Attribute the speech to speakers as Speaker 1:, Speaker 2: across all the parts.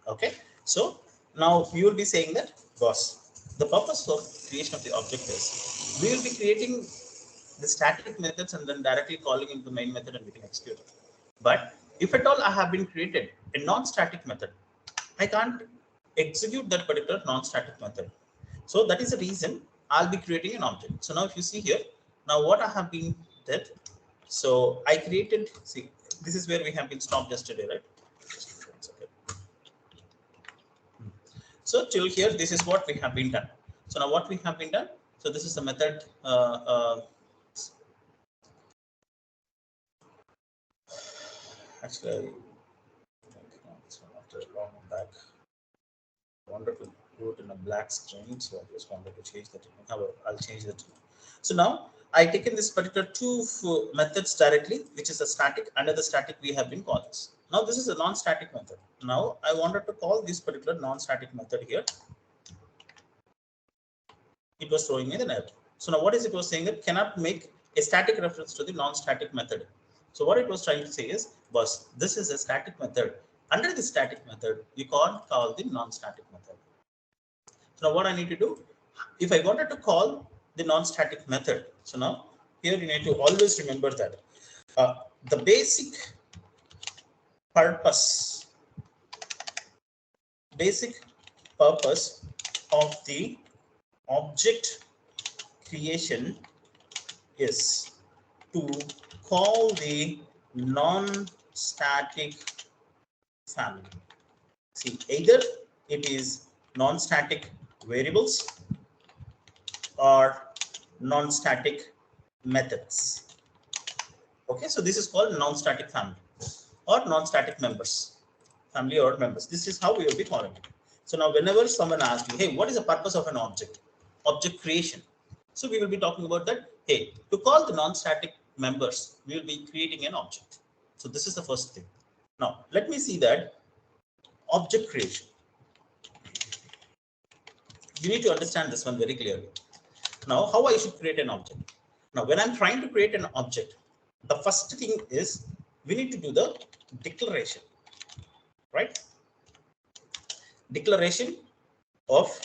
Speaker 1: Okay, so now you will be saying that, boss, the purpose of creation of the object is we will be creating the static methods and then directly calling into the main method and we can execute it. But if at all I have been created a non-static method, I can't execute that particular non-static method. So that is the reason I'll be creating an object. So now if you see here, now what I have been did, so I created, see, this is where we have been stopped yesterday, right? So till here, this is what we have been done. So now what we have been done. So this is the method. Actually, after a long back, I wanted to do it in a black screen, so I just wanted to change that. However, I'll change that. So now I taken this particular two methods directly, which is a static. Under the static, we have been called this. Now this is a non-static method. Now I wanted to call this particular non-static method here. It was throwing me the error. So now what is it was saying that cannot make a static reference to the non-static method. So what it was trying to say is, boss, this is a static method. Under the static method, you can't call the non-static method. So now what I need to do, if I wanted to call the non-static method, so now here you need to always remember that the basic purpose of the object creation is to call the non-static family. See, either it is non-static variables or non-static methods. Okay, so this is called non-static family or non-static members, family or members. This is how we will be calling it. So now whenever someone asks you, hey, what is the purpose of an object? Object creation. So we will be talking about that. Hey, to call the non-static members, we will be creating an object. So this is the first thing. Now let me see that object creation. You need to understand this one very clearly. Now, how I should create an object. Now, when I'm trying to create an object, the first thing is we need to do the declaration, right? Declaration of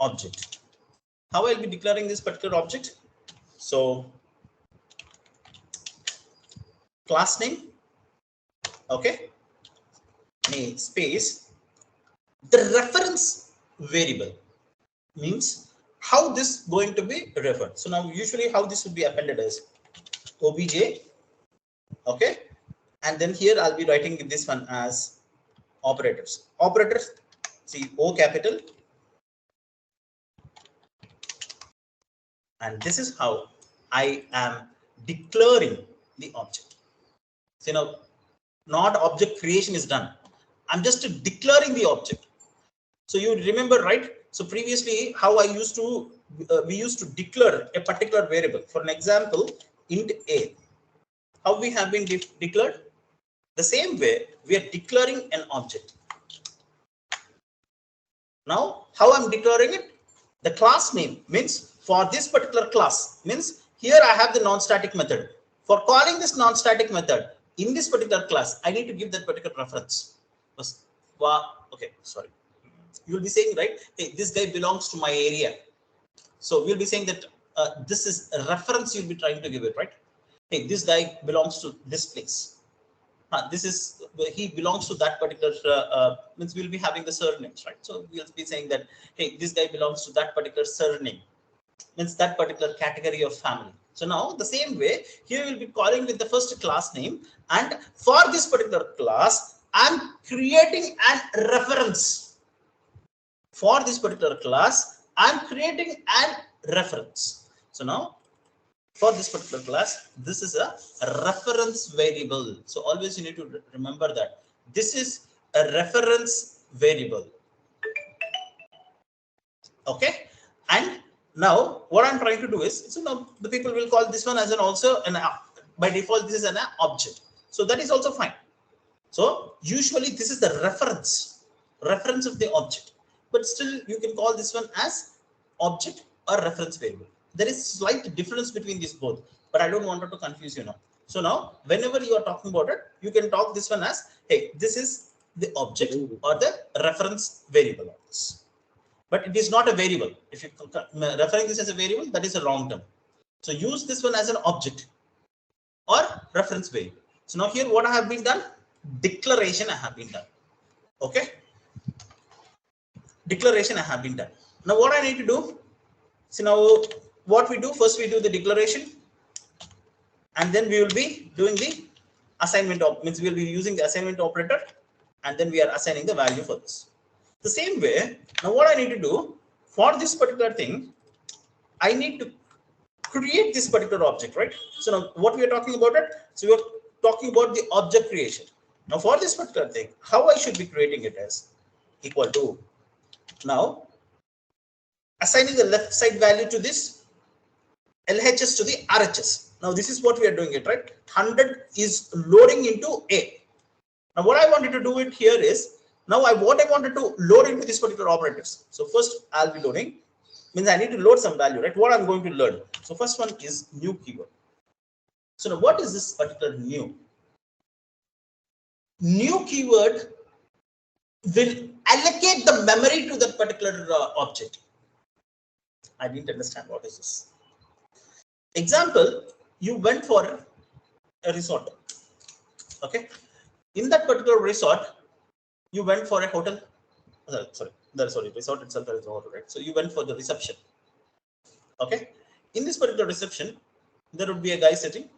Speaker 1: object. How I'll be declaring this particular object? So, class name, okay, space, the reference variable means how this going to be referred. So now usually how this would be appended is obj, okay, and then here I'll be writing this one as operators. Operators, see, O capital, and this is how I am declaring the object. So now not object creation is done. I'm just declaring the object. So you remember, right? So previously, how I used to we used to declare a particular variable. For an example, int a. How we have been declared? The same way we are declaring an object. Now, how I'm declaring it? The class name means for this particular class means here I have the non-static method. For calling this non-static method in this particular class, I need to give that particular reference. Okay, sorry. You will be saying, right, hey, this guy belongs to my area. So we'll be saying that this is a reference you'll be trying to give it, right? Hey, this guy belongs to this place. This is, he belongs to that particular, means we'll be having the surnames, right? So we'll be saying that, hey, this guy belongs to that particular surname, means that particular category of family. So now the same way, here we'll be calling with the first class name, and for this particular class, I'm creating a reference. For this particular class, I'm creating a reference. So now, for this particular class, this is a reference variable. So always you need to remember that this is a reference variable. Okay, and now what I'm trying to do is, so now the people will call this one as an also an by default this is an object. So that is also fine. So usually this is the reference of the object. But still you can call this one as object or reference variable. There is slight difference between these both, but I don't want to confuse you now. So now whenever you are talking about it, you can talk this one as, hey, this is the object or the reference variable of this. But it is not a variable. If you referring this as a variable, that is a wrong term. So use this one as an object or reference variable. So now here what I have been done, declaration I have been done. Okay, declaration I have been done. Now what I need to do, so now what we do, first we do the declaration, and then we will be doing the assignment of, means we will be using the assignment operator, and then we are assigning the value for this. The same way, now what I need to do for this particular thing, I need to create this particular object, right? So now what we are talking about it, so we are talking about the object creation. Now for this particular thing, how I should be creating it as equal to, now assigning the left side value to this LHS to the RHS. Now this is what we are doing it, right? 100 is loading into A. Now what I wanted to do it here is, now what I wanted to load into this particular operators. So first I'll be loading, means I need to load some value, right? What I'm going to learn. So first one is new keyword. So now what is this particular new? New keyword will allocate the memory to that particular object. I didn't understand what is this. Example, you went for a resort. Okay. In that particular resort, you went for a hotel. Sorry, resort itself is a hotel, right? So you went for the reception. Okay. In this particular reception, there would be a guy sitting,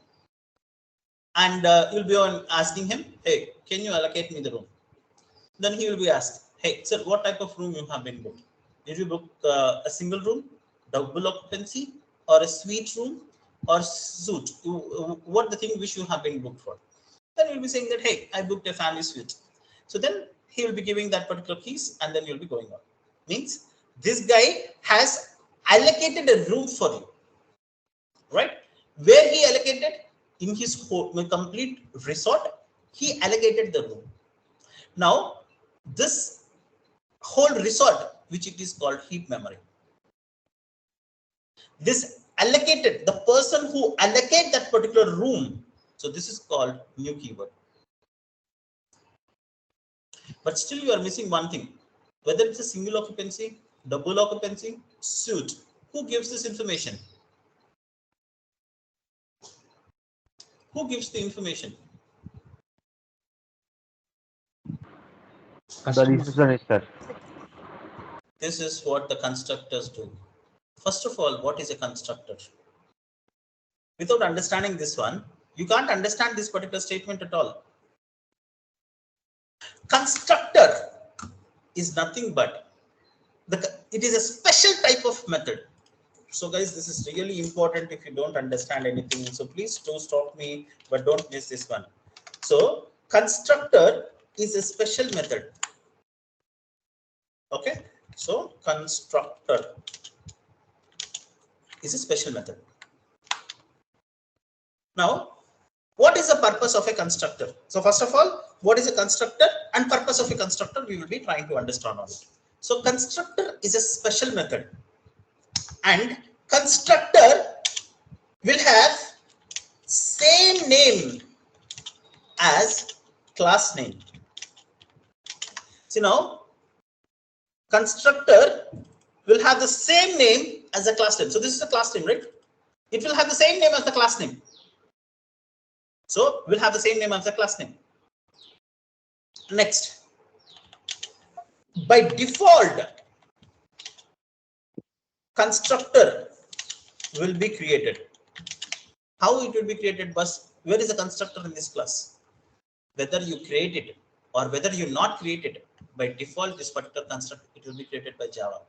Speaker 1: and you'll be on asking him, hey, can you allocate me the room? Then he will be asked, hey, sir, what type of room you have been booked? Did you book a single room, double occupancy, or a suite room, or suite? What the thing which you have been booked for? Then you'll be saying that, hey, I booked a family suite. So then he will be giving that particular keys, and then you'll be going on. Means this guy has allocated a room for you, right? Where he allocated in his whole complete resort, he allocated the room. Now this whole resort, which it is called heap memory, this allocated, the person who allocate that particular room, so this is called new keyword. But still you are missing one thing, whether it's a single occupancy, double occupancy, suite. Who gives this information? Who gives the information?
Speaker 2: The receptionist, sir.
Speaker 1: This is what the constructors do. First of all, what is a constructor? Without understanding this one, you can't understand this particular statement at all. Constructor is nothing but it is a special type of method. So guys, this is really important. If you don't understand anything, so please do stop me, but don't miss this one. So constructor is a special method. Okay, so constructor is a special method. Now, what is the purpose of a constructor? So first of all, what is a constructor and purpose of a constructor, we will be trying to understand on it. So constructor is a special method, and constructor will have same name as class name. So now constructor will have the same name as the class name. So this is the class name, right? It will have the same name as the class name. So we'll have the same name as the class name. Next, by default, constructor will be created. How it will be created? But where is the constructor in this class? Whether you create it or whether you not create it, by default, this particular constructor, it will be created by Java.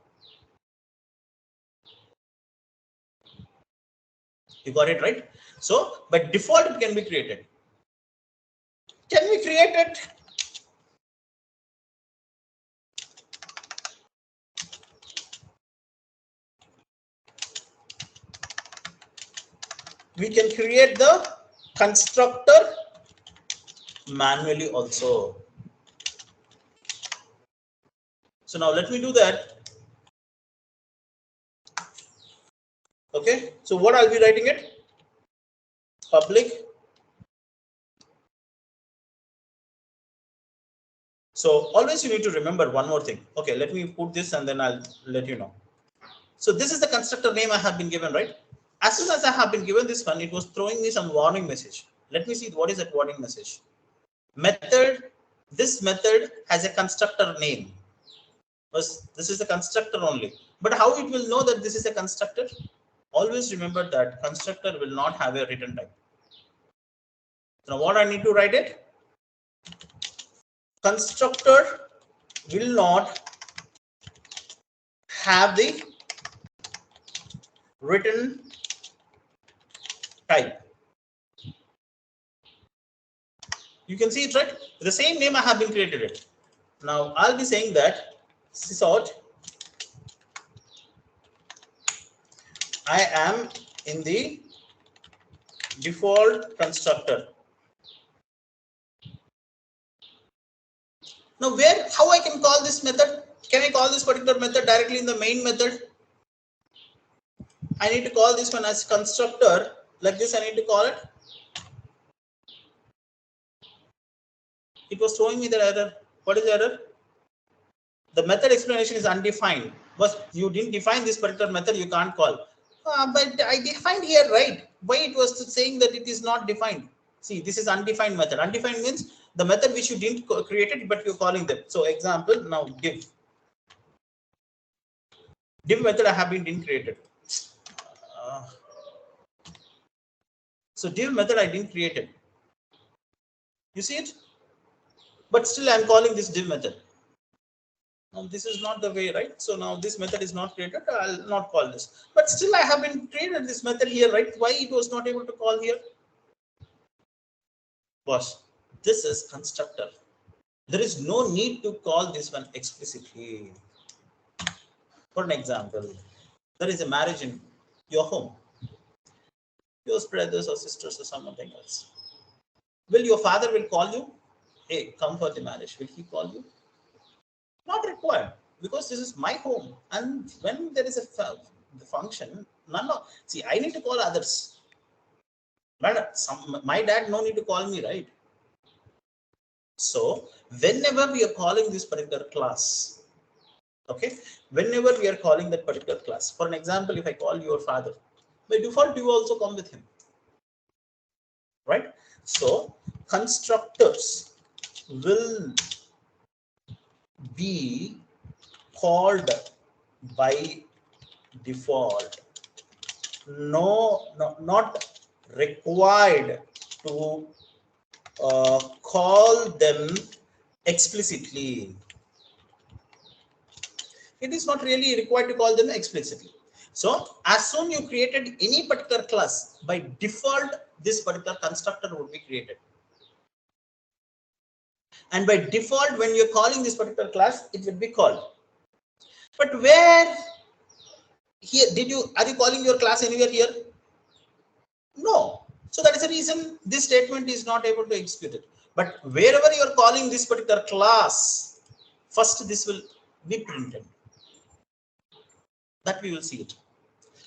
Speaker 1: You got it, right? So by default, it can be created. Can we create it? We can create the constructor manually also. So now let me do that. Okay, so what I'll be writing it? Public So always you need to remember one more thing. Okay, let me put this and then I'll let you know. So this is the constructor name I have been given, right? As soon as I have been given this one, it was throwing me some warning message. Let me see what is that warning message. Method, this method has a constructor name. This is a constructor only. But how it will know that this is a constructor? Always remember that constructor will not have a return type. So now what I need to write it? Constructor will not have the return type. You can see it, right? The same name I have been created it. Now I'll be saying that sysort I am in the default constructor. Now how I can call this method? Can I call this particular method directly in the main method? I need to call this one as constructor. Like this I need to call it. It was showing me the error. What is the error? The method explanation is undefined. But you didn't define this particular method, you can't call. But I defined here, right? Why it was saying that it is not defined? See, this is undefined method. Undefined means the method which you didn't create it, but you're calling them. So example, now div method I have been didn't created. So div method I didn't create it. You see it? But still I'm calling this div method. Now this is not the way, right? So now this method is not created. I'll not call this. But still I have been created this method here, right? Why it was not able to call here? Boss, this is constructor. There is no need to call this one explicitly. For an example, there is a marriage in your home. Your brothers or sisters or something else. Will your father will call you? Hey, come for the marriage. Will he call you? Not required, because this is my home. And when there is a function, see, I need to call others. My dad no need to call me, right? So whenever we are calling this particular class, okay, whenever we are calling that particular class, for an example, if I call your father, by default you also come with him, right? So constructors will be called by default. Not required to call them explicitly. It is not really required to call them explicitly. So as soon you created any particular class, by default this particular constructor would be created. And by default, when you're calling this particular class, it will be called. But where here are you calling your class anywhere here? No. So that is the reason this statement is not able to execute it. But wherever you are calling this particular class, first this will be printed. That we will see it.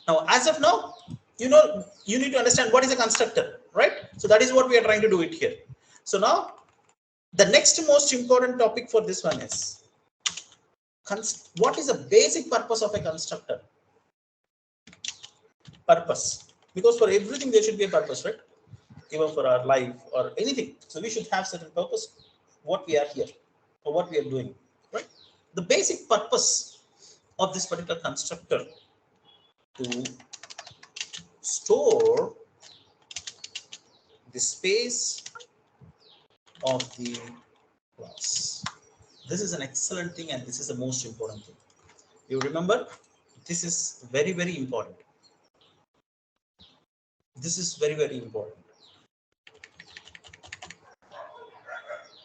Speaker 1: Now, as of now, you need to understand what is a constructor, right? So that is what we are trying to do it here. So now, the next most important topic for this one is what is the basic purpose of a constructor? Purpose. Because for everything there should be a purpose, right? Even for our life or anything. So we should have certain purpose, what we are here or what we are doing, right? The basic purpose of this particular constructor to store the space of the class. This is an excellent thing, and this is the most important thing. You remember, this is very, very important. This is very, very important.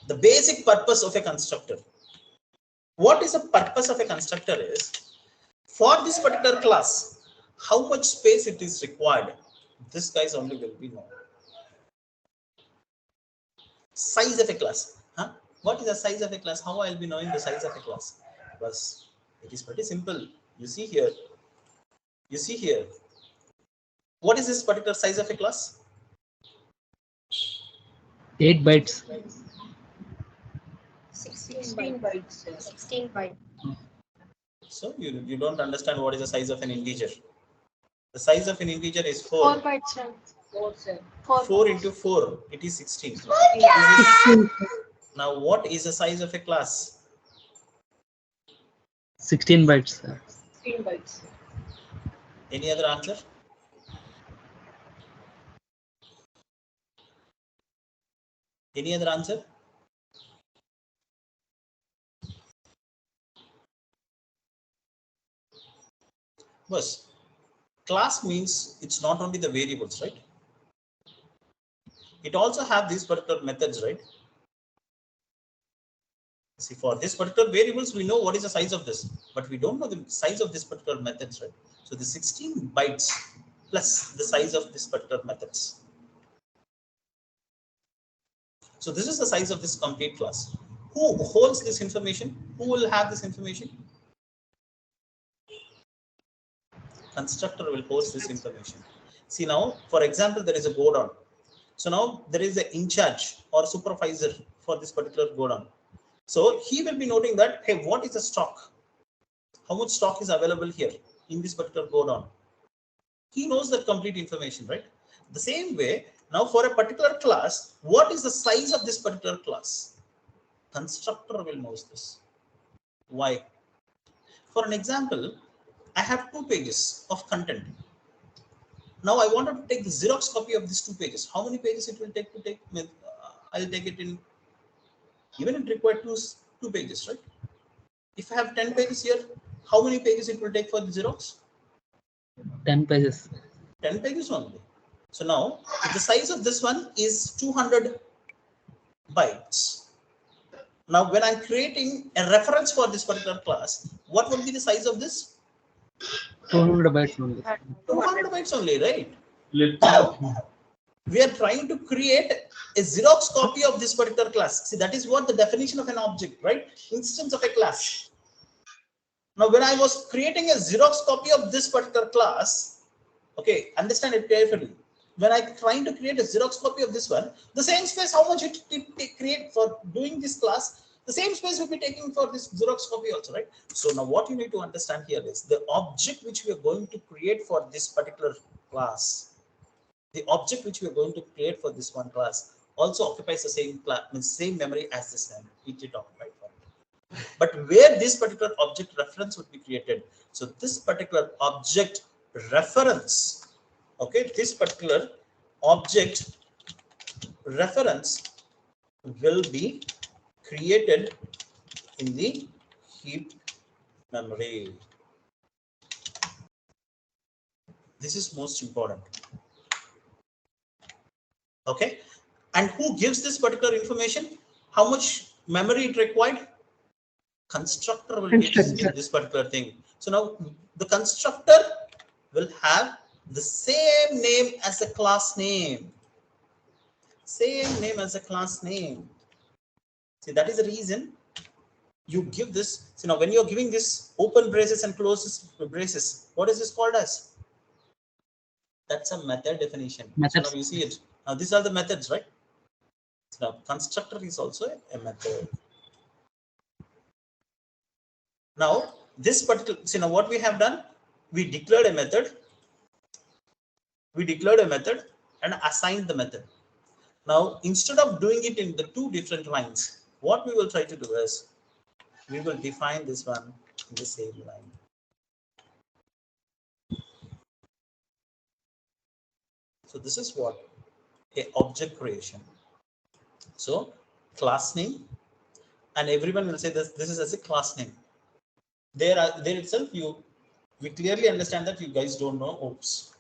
Speaker 1: The basic purpose of a constructor. What is the purpose of a constructor is, for this particular class, how much space it is required, this guys only will be known. Size of a class. Huh? What is the size of a class? How I will be knowing the size of a class? Because it is pretty simple. You see here. You see here. What is this particular size of a class?
Speaker 2: 8 bytes. 16 bytes. 16 bytes.
Speaker 1: So you don't understand what is the size of an integer. The size of an integer is 4.
Speaker 2: 4 bytes, sir. 4, sir.
Speaker 1: 4 into 4, it is 16. Now, what is the size of a class?
Speaker 3: 16 bytes, sir.
Speaker 2: 16 bytes.
Speaker 1: Any other answer? Any other answer? Bus. Class means it's not only the variables, right? It also have these particular methods, right? See, for this particular variables, we know what is the size of this, but we don't know the size of this particular methods, right? So the 16 bytes plus the size of this particular methods. So this is the size of this complete class. Who holds this information? Who will have this information? Constructor will host this information. See now, for example, there is a go down. So now there is an in charge or supervisor for this particular go down. So he will be noting that, hey, what is the stock? How much stock is available here in this particular go down? He knows that complete information, right? The same way, now for a particular class, what is the size of this particular class? Constructor will know this. Why? For an example, I have 2 pages of content. Now I wanted to take the Xerox copy of these 2 pages. How many pages it will take to take? I'll take it in, even it required 2 pages, right? If I have 10 pages here, how many pages it will take for the Xerox?
Speaker 3: 10 pages.
Speaker 1: 10 pages only. So now, if the size of this one is 200 bytes. Now, when I'm creating a reference for this particular class, what would be the size of this?
Speaker 3: 200 bytes only.
Speaker 1: 200 bytes only, right? Now, we are trying to create a Xerox copy of this particular class. See, that is what the definition of an object, right? Instance of a class. Now, when I was creating a Xerox copy of this particular class, okay, understand it carefully. When I'm trying to create a Xerox copy of this one, the same space, how much it create for doing this class, the same space will be taking for this Xerox copy also, right? So now what you need to understand here is the object which we are going to create for this particular class. The object which we are going to create for this one class also occupies the same memory as this one, which it occupied for it. But where this particular object reference would be created, so this particular object reference, okay, this particular object reference will be created in the heap memory. This is most important. Okay, and who gives this particular information? How much memory it required? Constructor will give this particular thing. So now the constructor will have the same name as the class name. Same name as the class name. See, that is the reason you give this. So now when you're giving this open braces and closes braces, what is this called as? That's a method definition. So now you see it. Now these are the methods, right? So now constructor is also a method. Now this particular, see now what we have done, we declared a method. We declared a method and assigned the method. Now instead of doing it in the 2 different lines, what we will try to do is we will define this one in the same line. So this is what a object creation. So class name, and everyone will say this is as a class name. There itself we clearly understand that you guys don't know. Oops.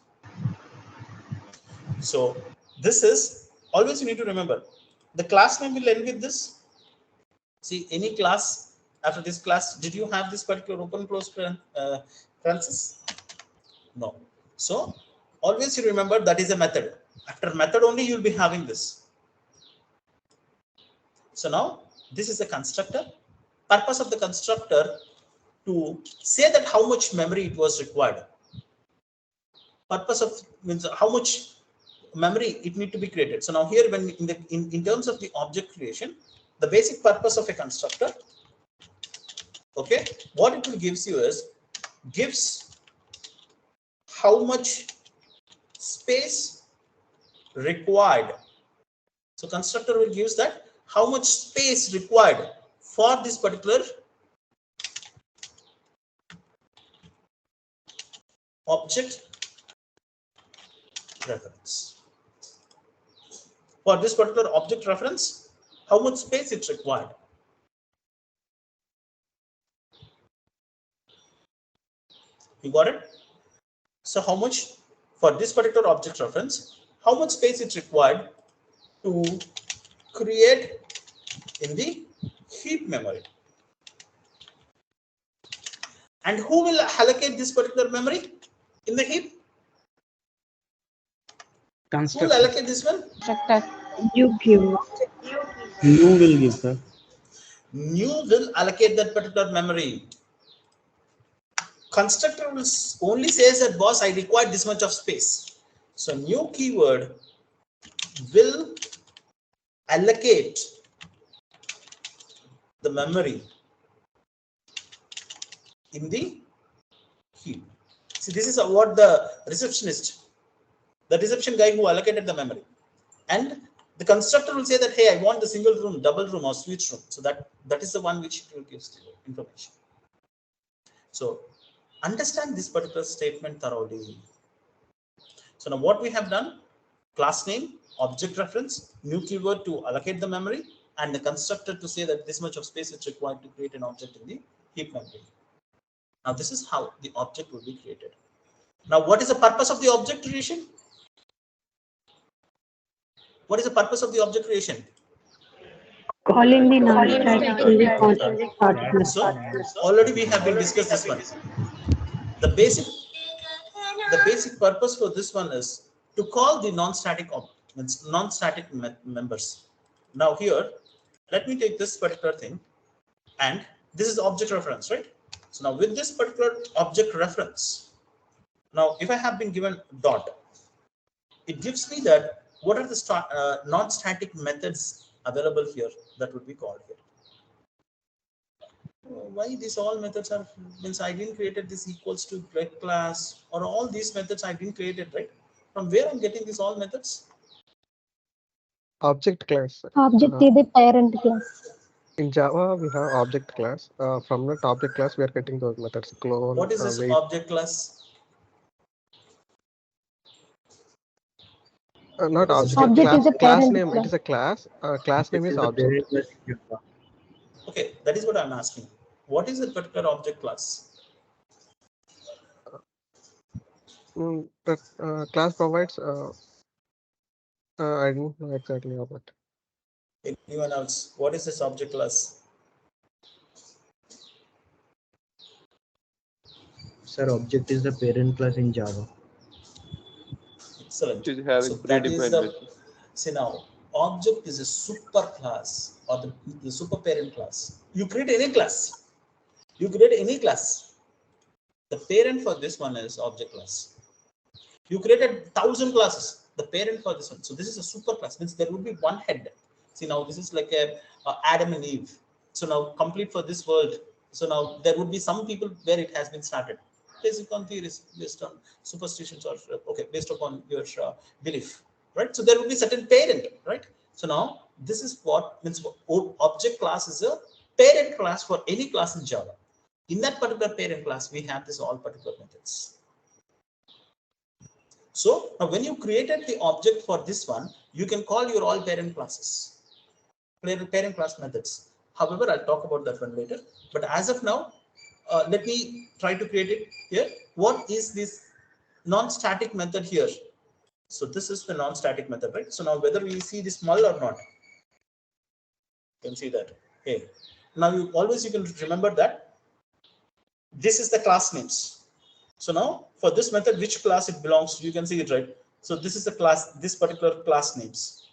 Speaker 1: So this is always, you need to remember the class name will end with this. See, any class after this class, did you have this particular open close parenthesis? No. So always you remember that is a method. After method only you will be having this. So now this is a constructor. Purpose of the constructor to say that how much memory it was required. Purpose of means how much memory it need to be created. So now here when in terms of the object creation, the basic purpose of a constructor Okay, what it will gives you is gives how much space required. So constructor will gives that how much space required for this particular object reference. For this particular object reference, how much space it's required. You got it? So how much for this particular object reference, how much space it's required to create in the heap memory. And who will allocate this particular memory in the heap? Who will
Speaker 3: Constructor.
Speaker 1: allocate this one?
Speaker 2: You give.
Speaker 4: New will give, sir.
Speaker 1: New will allocate that particular memory. Constructor will only says that boss, I require this much of space. So new keyword will allocate the memory in the heap. See, this is what the receptionist, the reception guy who allocated the memory, and the constructor will say that, hey, I want the single room, double room, or switch room. So that is the one which will give information. So understand this particular statement thoroughly. So now what we have done, class name, object reference, new keyword to allocate the memory, and the constructor to say that this much of space is required to create an object in the heap memory. Now this is how the object will be created. Now what is the purpose of the object creation? What is the purpose of the object creation?
Speaker 2: Calling the non-static in the context.
Speaker 1: So already we have been discussed this one. The basic purpose for this one is to call the non-static members. Now here, let me take this particular thing, and this is object reference, right? So now with this particular object reference, now if I have been given dot, it gives me that what are the non-static methods available here that would be called here. Why these all methods are, means I didn't created this equals to get class, or all these methods I didn't created, right? From where I'm getting these all methods?
Speaker 5: Object class.
Speaker 2: Object is the parent class.
Speaker 5: In Java, we have object class. From that object class, we are getting those methods. Clone.
Speaker 1: What is this
Speaker 5: wait.
Speaker 1: object class?
Speaker 5: Not
Speaker 1: What is
Speaker 5: object.
Speaker 1: this?
Speaker 2: Object is a
Speaker 5: Class
Speaker 2: parent
Speaker 5: name.
Speaker 2: class.
Speaker 5: It is a class. Class name
Speaker 4: This
Speaker 5: is
Speaker 4: is the
Speaker 5: object.
Speaker 4: parent class in Java.
Speaker 1: Okay, that is what I'm asking. What is the particular object class?
Speaker 5: That class provides. I don't know exactly about.
Speaker 1: Anyone else? What is this object class?
Speaker 4: Sir, object is the parent class in Java.
Speaker 1: Excellent.
Speaker 6: It is having
Speaker 1: So that is
Speaker 6: predefined
Speaker 1: the,
Speaker 6: basis.
Speaker 1: see now, object is a super class or the super parent class. You create any class. You create any class. The parent for this one is object class. You created 1,000 classes. The parent for this one. So this is a super class. Means there would be one head. See now this is like a Adam and Eve. So now complete for this world. So now there would be some people where it has been started. Based on theories, based on superstitions, or okay, based upon your belief, right? So there will be certain parent, right? So now this is what means object class is a parent class for any class in Java. In that particular parent class, we have this all particular methods. So now when you created the object for this one, you can call your all parent classes, parent class methods. However, I'll talk about that one later. But as of now, let me try to create it here. What is this non-static method here? So this is the non-static method, right? So now whether we see this null or not, you can see that. Hey, now you can remember that this is the class names. So now for this method, which class it belongs to, you can see it, right? So this is the class, this particular class names,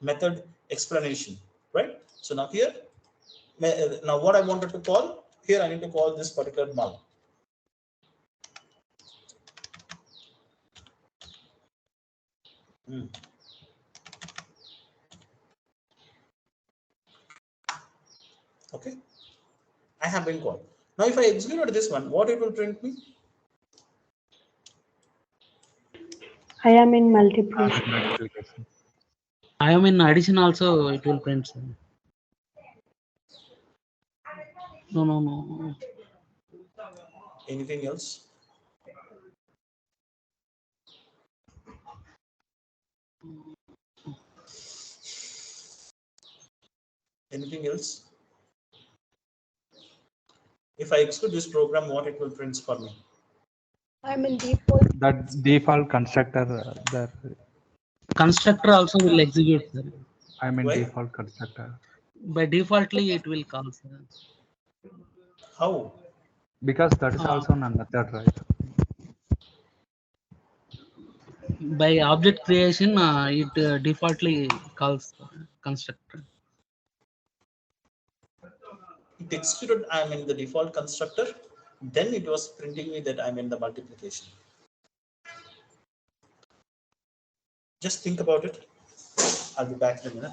Speaker 1: method explanation, right? So now here, now what I wanted to call here, I need to call this particular null. Okay. I have been called. Now if I execute this one, what it will print me?
Speaker 2: I am in multiplication.
Speaker 6: Multiplication.
Speaker 3: I am in addition also it will print, sir. No.
Speaker 1: Anything else? Anything else? If I execute this program, what it will print for me?
Speaker 2: I'm in default.
Speaker 6: That default constructor, the
Speaker 3: Constructor also will execute, sir.
Speaker 6: I mean
Speaker 1: Why?
Speaker 6: default constructor.
Speaker 3: By defaultly it will call, sir.
Speaker 1: How?
Speaker 6: Because that is also a method, right?
Speaker 3: By object creation, it defaultly calls constructor.
Speaker 1: It executed I'm in the default constructor, then it was printing me that I'm in the multiplication. Just think about it. I'll be back in a minute.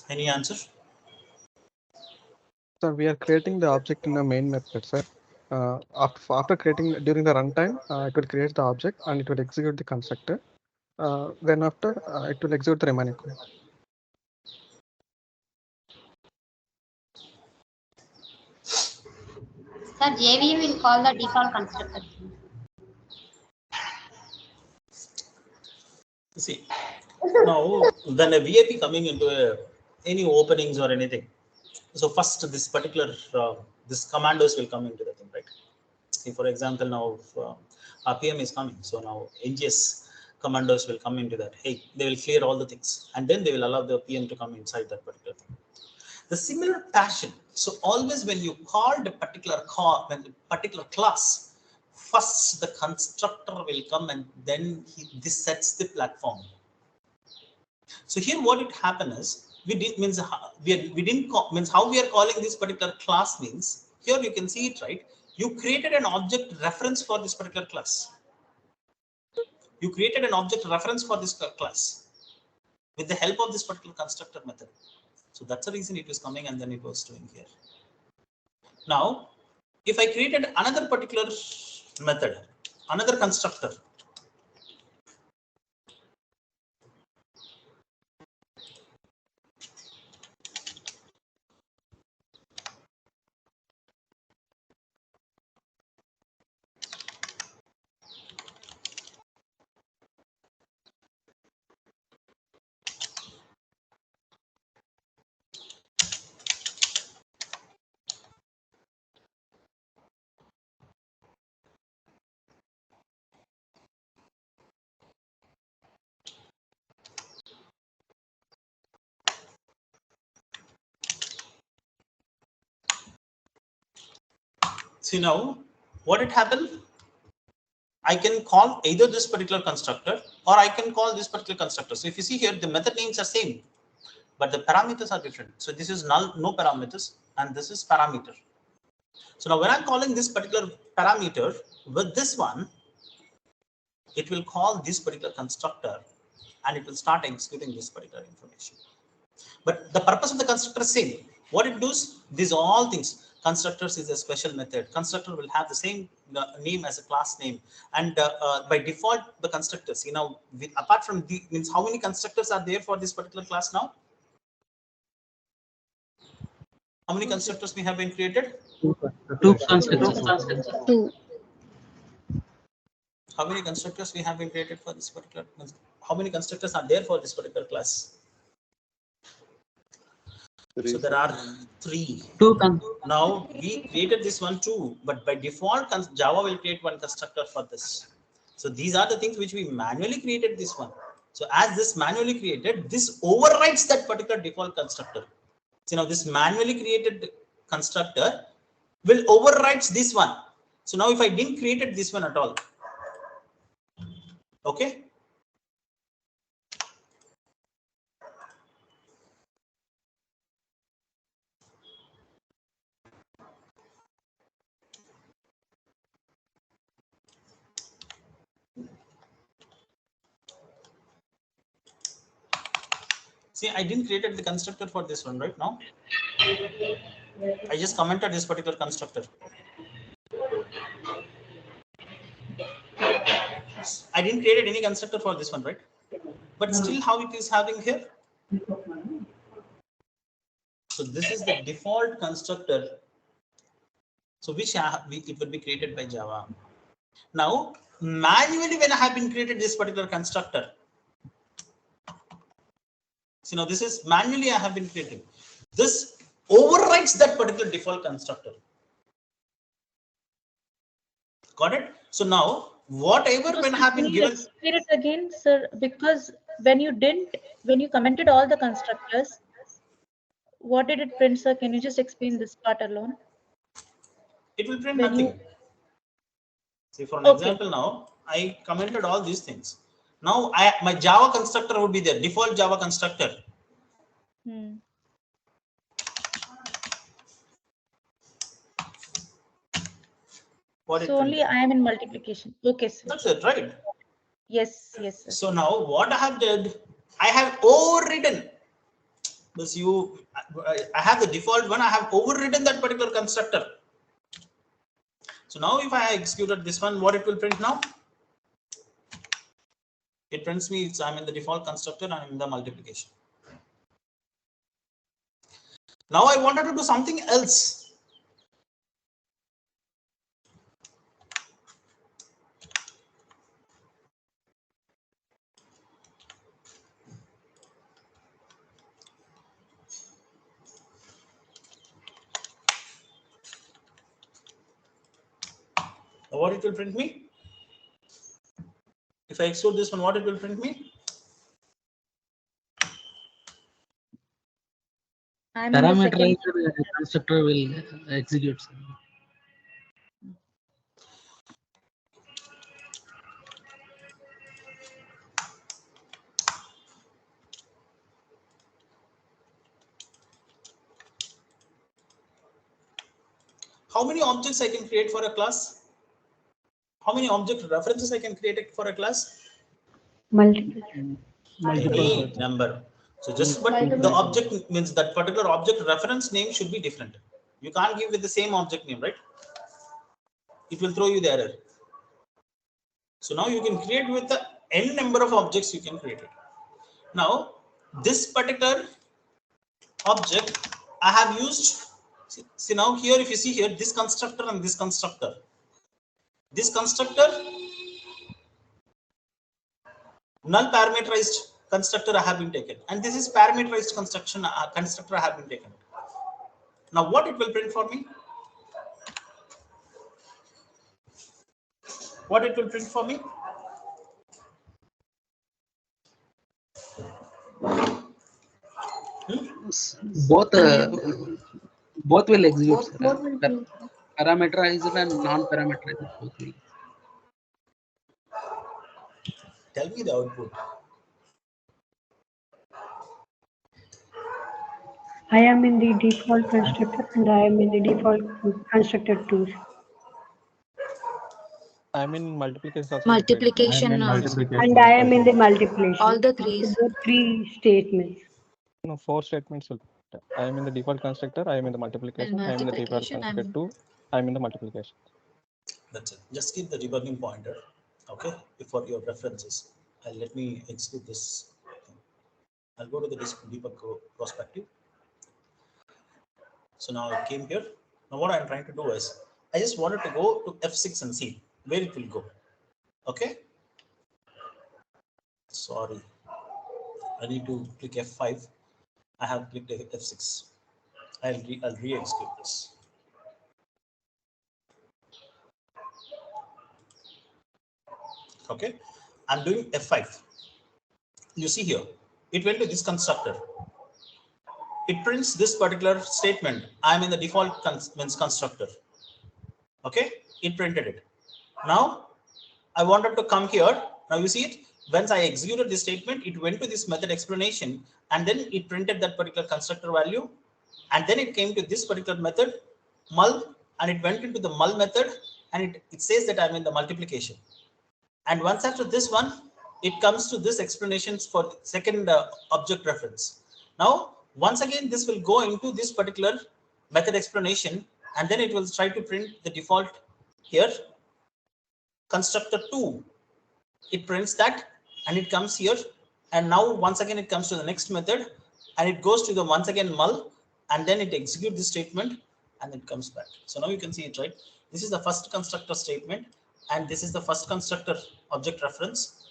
Speaker 1: Any answer?
Speaker 5: So we are creating the object in the main method, sir. After creating during the runtime, it will create the object and it will execute the constructor. Then after it will execute the remaining code.
Speaker 7: Sir, JVM will call the default constructor.
Speaker 1: See, now when a VIP coming into any openings or anything, so first this particular this commandos will come into the thing, right? See, for example, now RPM is coming, so now NGS commandos will come into that. Hey, they will clear all the things, and then they will allow the PM to come inside that particular thing. The similar passion. So always when you call the particular class, first the constructor will come and then this sets the platform. So here what it happened is we didn't call, means how we are calling this particular class means here you can see it, right? You created an object reference for this particular class. You created an object reference for this class with the help of this particular constructor method. So that's the reason it was coming and then it was doing here. Now, if I created another particular method, another constructor, see now what it happened? I can call either this particular constructor or I can call this particular constructor. So if you see here, the method names are same, but the parameters are different. So this is null, no parameters, and this is parameter. So now when I'm calling this particular parameter with this one, it will call this particular constructor and it will start executing this particular information. But the purpose of the constructor is same. What it does, these all things. Constructors is a special method. Constructor will have the same name as a class name, and by default, the constructors. You know, apart from the means, how many constructors are there for this particular class now? How many constructors we have been created?
Speaker 3: Two constructors.
Speaker 2: Two.
Speaker 1: How many constructors we have been created for this particular? How many constructors are there for this particular class? So there are 3.
Speaker 3: Two.
Speaker 1: Now we created this one too, but by default Java will create one constructor for this. So these are the things which we manually created this one. So as this manually created, this overrides that particular default constructor. So now this manually created constructor will overrides this one. So now if I didn't created this one at all, okay. See, I didn't created the constructor for this one right now. I just commented this particular constructor. I didn't create any constructor for this one, right? But still how it is having here. So this is the default constructor. So which it will be created by Java. Now manually when I have been created this particular constructor. So now this is manually I have been creating. This overrides that particular default constructor. Got it? So now whatever
Speaker 8: So
Speaker 1: when I
Speaker 8: sir,
Speaker 1: have
Speaker 8: can
Speaker 1: been
Speaker 8: you
Speaker 1: given.
Speaker 8: explain it again, sir? Because when you commented all the constructors, what did it print, sir? Can you just explain this part alone?
Speaker 1: It will print
Speaker 8: When
Speaker 1: nothing. See, for an
Speaker 8: Okay.
Speaker 1: example, now I commented all these things. Now my Java constructor would be there, default Java constructor. What it
Speaker 8: So only
Speaker 1: printed.
Speaker 8: I am in multiplication. Okay, sir.
Speaker 1: That's it, right?
Speaker 8: Yes, yes, sir.
Speaker 1: So now what I have did, I have overridden this. I have the default one. I have overridden that particular constructor. So now if I executed this one, what it will print now? It prints me. I'm in the default constructor and I'm in the multiplication. Now I wanted to do something else. What it will print me? If I exclude this one, what it will print me?
Speaker 8: I'm in the second.
Speaker 3: Parameterized constructor will execute.
Speaker 1: How many objects I can create for a class? How many object references I can create for a class?
Speaker 2: Multiple.
Speaker 1: Any number. So just but the object means that particular object reference name should be different. You can't give with the same object name, right? It will throw you the error. So now you can create with the n number of objects you can create it. Now this particular object I have used. See now here if you see here this constructor and this constructor. This constructor null parameterized constructor I have been taken, and this is parameterized constructor I have been taken. Now what it will print for me? What it will print for me?
Speaker 3: Both will execute. Parameterized and non-parameterized both will.
Speaker 1: Tell me the output.
Speaker 2: I am in the default constructor and I am in the default constructor too.
Speaker 5: I'm in multiplication.
Speaker 6: I'm in
Speaker 2: And
Speaker 6: multiplication.
Speaker 2: I am in the multiplication.
Speaker 9: All the threes.
Speaker 2: So both 3 statements.
Speaker 5: No, 4 statements. I am in the default constructor. I am in the multiplication. I am in the default constructor 2. I am in the multiplication.
Speaker 1: That's it. Just keep the debugging pointer, okay, for your references. And let me execute this thing. I'll go to the debug perspective. So now I came here. Now what I'm trying to do is, I just wanted to go to F6 and see where it will go. Okay. Sorry, I need to click F5. I have clicked F6. I'll re-execute this. Okay, I'm doing F5. You see here, it went to this constructor. It prints this particular statement. I'm in the default constructor. Okay, it printed it. Now I wanted to come here. Now you see it. Once I executed this statement, it went to this method explanation, and then it printed that particular constructor value, and then it came to this particular method mul, and it went into the mul method, and it says that I'm in the multiplication. And once after this one, it comes to this explanations for second object reference. Now once again, this will go into this particular method explanation, and then it will try to print the default here constructor 2. It prints that, and it comes here, and now once again it comes to the next method, and it goes to the once again mul, and then it executes this statement, and it comes back. So now you can see it, right? This is the first constructor statement, and this is the first constructor object reference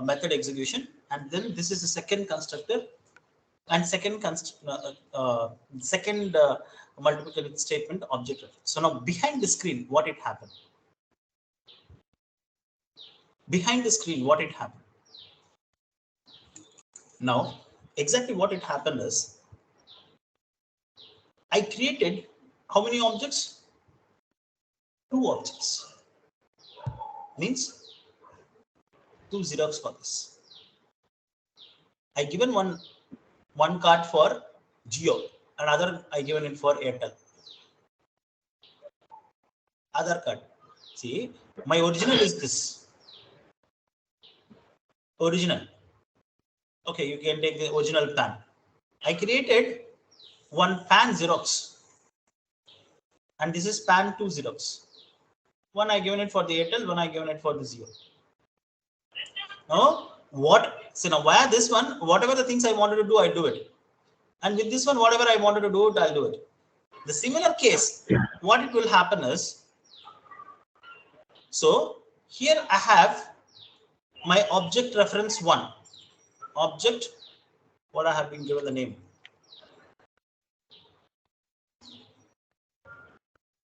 Speaker 1: method execution, and then this is the second constructor and second multiplication statement object reference. So now behind the screen, what it happened? Behind the screen, what it happened? Now, exactly what it happened is, I created how many objects? 2 objects. Means 2 Xerox for this. I given one card for Jio, another I given it for Airtel. Other card. See, my original is this. Original. Okay, you can take the original pan. I created one pan Xerox, and this is pan 2 Xerox. One I given it for the Airtel, one I given it for the Jio. Now what? So now via this one, whatever the things I wanted to do, I do it. And with this one, whatever I wanted to do it, I'll do it. The similar case, what it will happen is, so here I have my object reference 1. Object, what I have been given the name.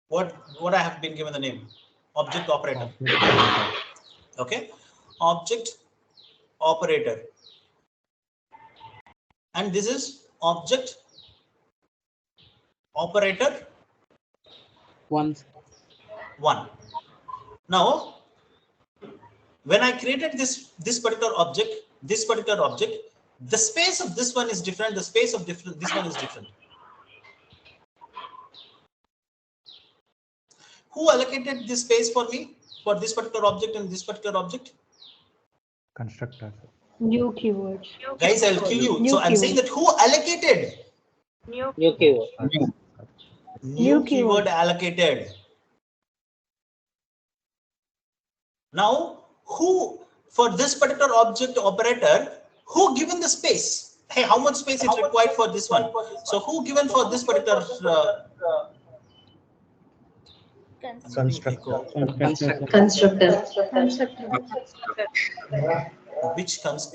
Speaker 1: What I have been given the name? Object operator. Okay, object operator. And this is object operator
Speaker 3: 1.
Speaker 1: Now, when I created this particular object, the space of this one is different. The space of this one is different. Who allocated this space for me for this particular object and this particular object?
Speaker 6: Constructor.
Speaker 2: New keywords.
Speaker 1: Guys, I'll kill you.
Speaker 2: New
Speaker 1: So I'm
Speaker 2: keyword.
Speaker 1: saying that who allocated?
Speaker 3: New keyword.
Speaker 1: New keyword
Speaker 2: keyword.
Speaker 1: allocated. Now, who for this particular object operator, who given the space? Hey, how much space is required for this one? So who given for this particular
Speaker 4: Constructor.
Speaker 8: Constructor.
Speaker 1: which comes?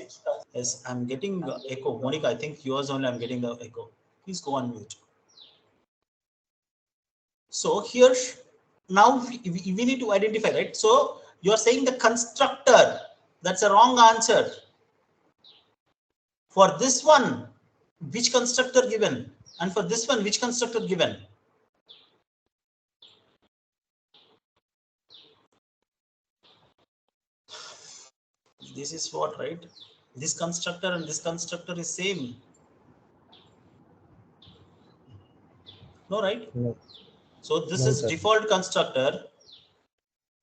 Speaker 1: Yes, I'm getting echo. Monica, I think yours only I'm getting the echo. Please go on mute. So here, now we need to identify, right? So you're saying the constructor. That's a wrong answer. For this one, which constructor given? And for this one, which constructor given? This is what, right? This constructor and this constructor is same. No, right?
Speaker 4: No.
Speaker 1: So this
Speaker 4: No,
Speaker 1: is
Speaker 4: sir.
Speaker 1: default constructor,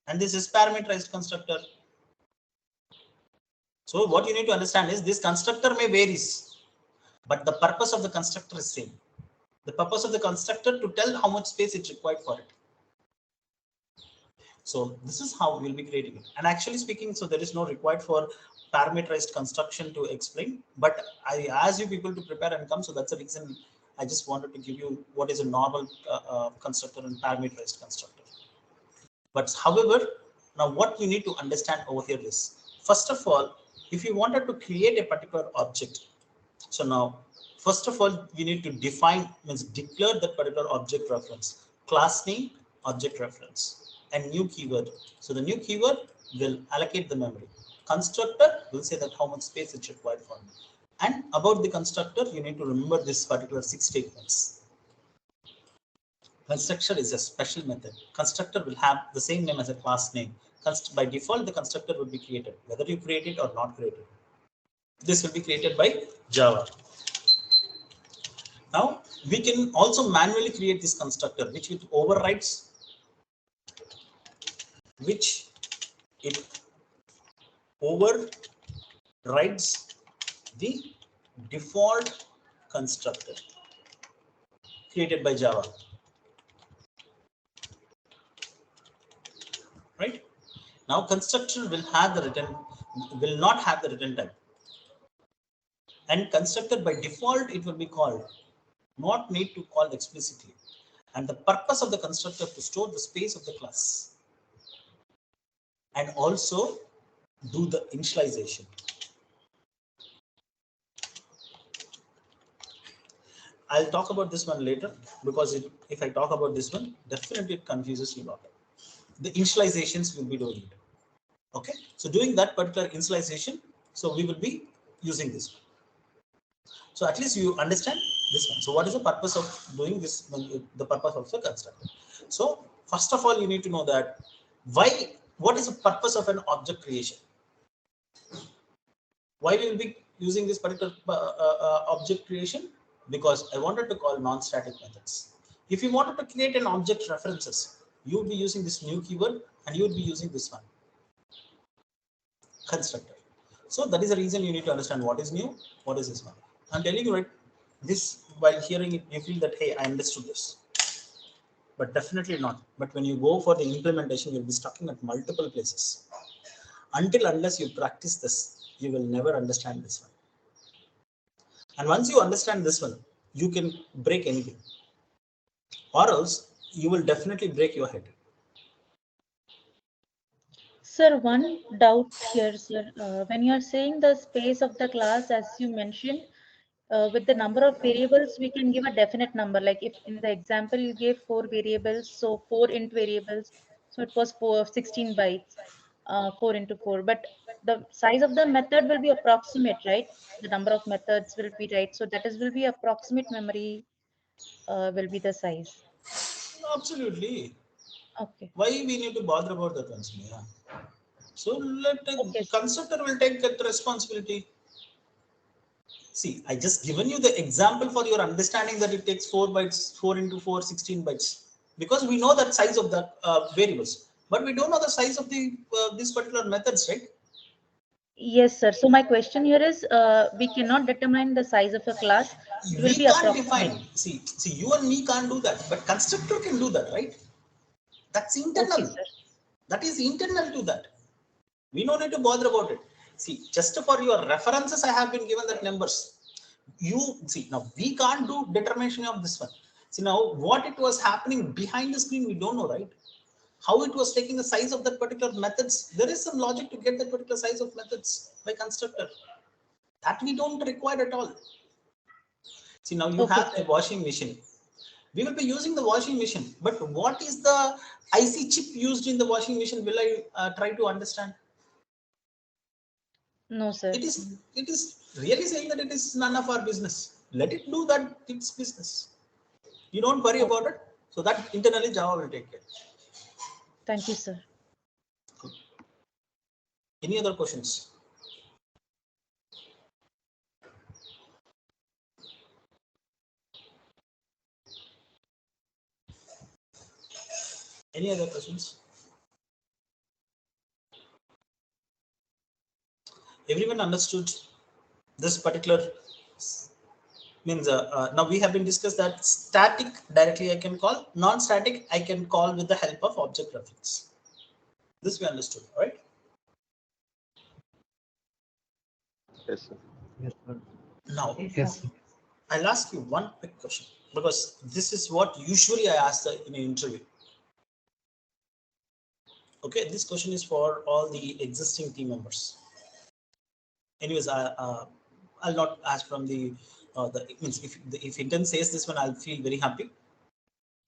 Speaker 1: and this is parameterized constructor. So what you need to understand is this constructor may varies, but the purpose of the constructor is same. The purpose of the constructor to tell how much space is required for it. So this is how we'll be creating it. And actually speaking, so there is no required for parameterized construction to explain, but I ask you people to prepare and come. So that's the reason I just wanted to give you what is a normal constructor and parameterized constructor. But however, now what you need to understand over here is, first of all, if you wanted to create a particular object, so now First of all, we need to define, means declare that particular object reference, class name, object reference, and new keyword. So the new keyword will allocate the memory. Constructor will say that how much space it's required for. And about the constructor, you need to remember this particular 6 statements. Constructor is a special method. Constructor will have the same name as a class name. By default, the constructor will be created, whether you create it or not create it. This will be created by Java. Now, we can also manually create this constructor, which it overrides, the default constructor created by Java. Right? Now, constructor will not have the return type. And constructor by default, it will be called, not need to call explicitly. And the purpose of the constructor to store the space of the class and also do the initialization. I'll talk about this one later, because if I talk about this one, definitely it confuses you a lot. The initializations will be doing it. Okay, so doing that particular initialization, so we will be using this one. So at least you understand this one. So what is the purpose of doing this? The purpose of the constructor. So first of all, you need to know that what is the purpose of an object creation? Why we will be using this particular object creation? Because I wanted to call non-static methods. If you wanted to create an object references, you would be using this new keyword and you would be using this one, constructor. So that is the reason you need to understand what is new, what is this one. I'm telling you, right, this, while hearing it, you feel that, hey, I understood this. But definitely not. But when you go for the implementation, you'll be stuck in at multiple places. Unless you practice this, you will never understand this one. And once you understand this one, you can break anything. Or else you will definitely break your head.
Speaker 8: Sir, one doubt here, sir. When you are saying the space of the class, as you mentioned, with the number of variables, we can give a definite number. Like if in the example you gave 4 variables, so 4 int variables, so it was 16 bytes, 4 into 4. But the size of the method will be approximate, right? The number of methods will be right. So that will be approximate memory will be the size.
Speaker 1: Absolutely.
Speaker 8: Okay.
Speaker 1: Why we need to bother about that one? Yeah. So let the
Speaker 8: Okay.
Speaker 1: constructor will take that responsibility. See, I just given you the example for your understanding that it takes 4 bytes, 4 into 4, 16 bytes, because we know that size of the variables, but we don't know the size of the this particular methods, right?
Speaker 8: Yes, sir. So my question here is, we cannot determine the size of a class. It will
Speaker 1: We
Speaker 8: be
Speaker 1: can't
Speaker 8: approximate.
Speaker 1: define. See, you and me can't do that, but constructor can do that, right? That's internal.
Speaker 8: Okay, sir.
Speaker 1: That is internal to that. We don't need to bother about it. See, just for your references, I have been given that numbers. You see, now we can't do determination of this one. See, now what it was happening behind the screen, we don't know, right? How it was taking the size of that particular methods. There is some logic to get that particular size of methods by constructor. That we don't require at all. See, now you have a washing machine. We will be using the washing machine, but what is the IC chip used in the washing machine? Will I try to understand?
Speaker 8: No, sir.
Speaker 1: It is really saying that it is none of our business. Let it do that, its business. You don't worry about it. So that internally Java will take care.
Speaker 8: Thank you, sir.
Speaker 1: Any other questions? Any other questions? Everyone understood this particular means now we have been discussed that static directly I can call, non-static I can call with the help of object reference. This we understood, right?
Speaker 5: Yes, sir.
Speaker 4: Yes, sir.
Speaker 1: Now,
Speaker 3: Yes.
Speaker 1: I'll ask you one quick question, because this is what usually I ask in an interview. Okay, this question is for all the existing team members. Anyways, I'll not ask from the it means if intern says this one, I'll feel very happy.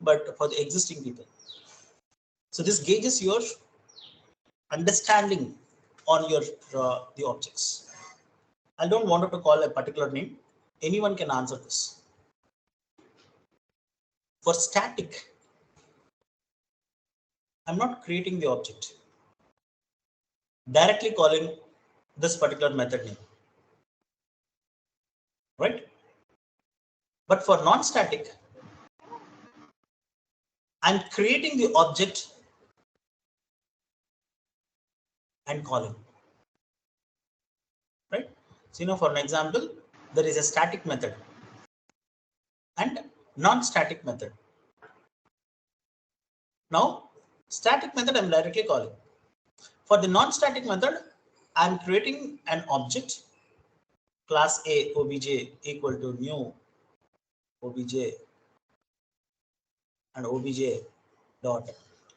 Speaker 1: But for the existing people, so this gauges your understanding on your the objects. I don't want to call a particular name. Anyone can answer this. For static, I'm not creating the object, directly calling this particular method name, right? But for non-static, I'm creating the object and calling, right? So, for an example, there is a static method and non-static method. Now, static method I'm directly calling. For the non-static method, I'm creating an object, class A obj equal to new obj and obj dot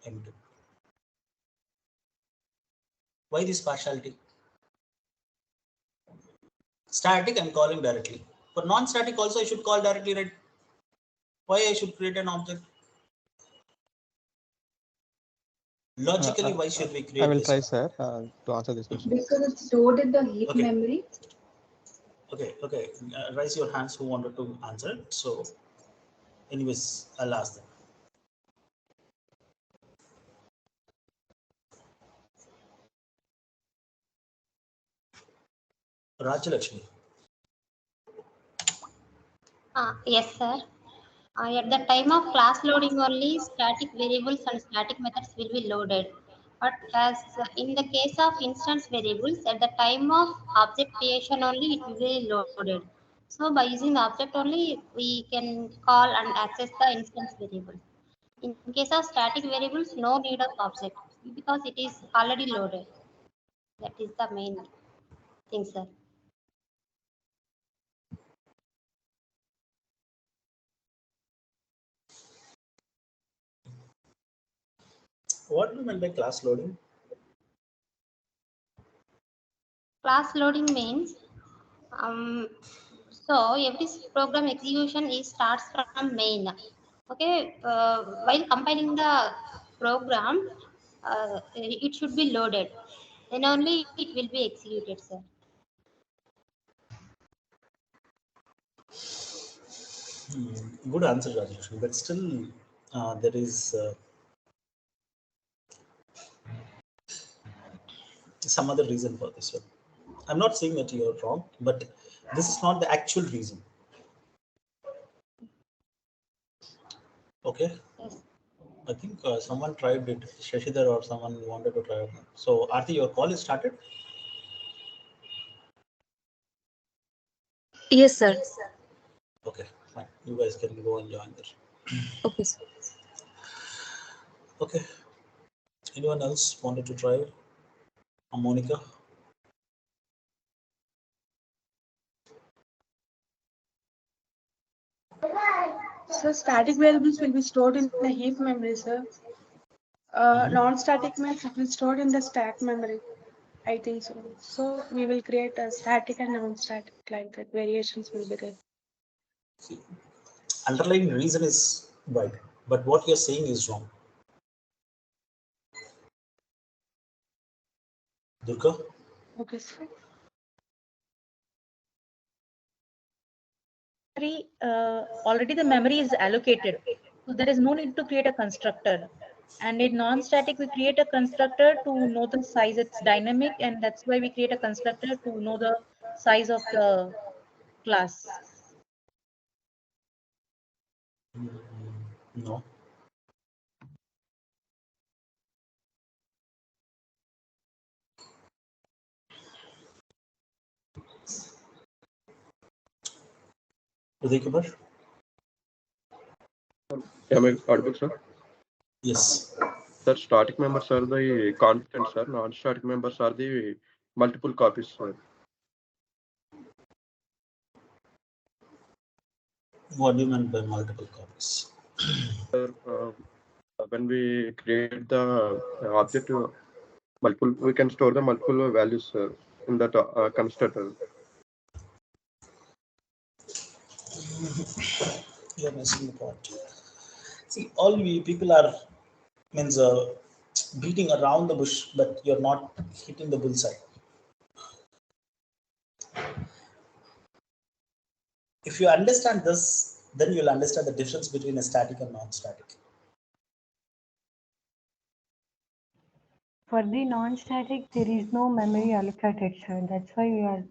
Speaker 1: m2. Why this partiality? Static I'm calling directly. For non-static also I should call directly, right? Why I should create an object? Logically, why should we create
Speaker 5: I will
Speaker 1: this?
Speaker 5: try, sir, to answer this question.
Speaker 9: Because it's stored in the heap memory.
Speaker 1: Okay. Raise your hands who wanted to answer it. So, anyways, I'll ask them. Rajalakshmi.
Speaker 7: Yes, sir. At the time of class loading only, static variables and static methods will be loaded. But as in the case of instance variables, at the time of object creation only, it will be loaded. So by using the object only, we can call and access the instance variable. In case of static variables, no need of object because it is already loaded. That is the main thing, sir.
Speaker 1: What do you mean by class loading?
Speaker 7: Class loading means so every program execution starts from main. Okay, while compiling the program, it should be loaded. Then only it will be executed, sir.
Speaker 1: Good answer, Rajalakshmi. But still, there is some other reason for this one. I'm not saying that you're wrong, but this is not the actual reason. Okay.
Speaker 7: Yes.
Speaker 1: I think someone tried it, Shashidhar or someone wanted to try it. So, Aarti, your call is started?
Speaker 10: Yes, sir.
Speaker 1: Okay, fine. You guys can go and join there.
Speaker 10: Okay, sir.
Speaker 1: Okay. Anyone else wanted to try it? Monica?
Speaker 9: So static variables will be stored in the heap memory, sir. Non-static means it will stored in the stack memory. I think so. So we will create a static and non-static like that. Variations will be there.
Speaker 1: See, underlying reason is right, but what you're saying is wrong. Durga?
Speaker 9: Okay, sir.
Speaker 8: Already the memory is allocated, so there is no need to create a constructor. And in non-static, we create a constructor to know the size. It's dynamic, and that's why we create a constructor to know the size of the class.
Speaker 1: No. Uday Kumar?
Speaker 11: Am I audible, sir?
Speaker 1: Yes.
Speaker 11: Sir, static members are the constant, sir. Non-static members are the multiple copies, sir.
Speaker 1: What do you mean by multiple copies?
Speaker 11: Sir, when we create the object, multiple, we can store the multiple values in that constructor.
Speaker 1: You're missing the point. See, all we people are means beating around the bush, but you're not hitting the bullseye. If you understand this, then you'll understand the difference between a static and non-static.
Speaker 2: For the non-static, there is no memory allocated, sir. That's why we are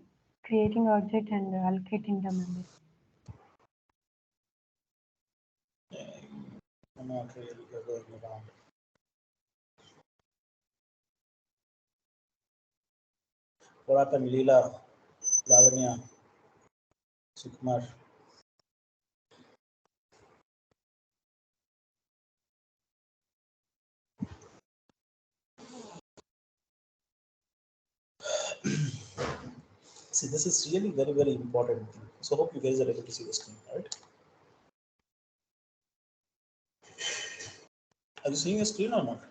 Speaker 2: creating object and allocating the memory.
Speaker 1: I'm not really going around. What happened, Leela, Lavanya, Sukumar? See, this is really very, very important. So hope you guys are able to see the screen, right? Are you seeing the screen or not?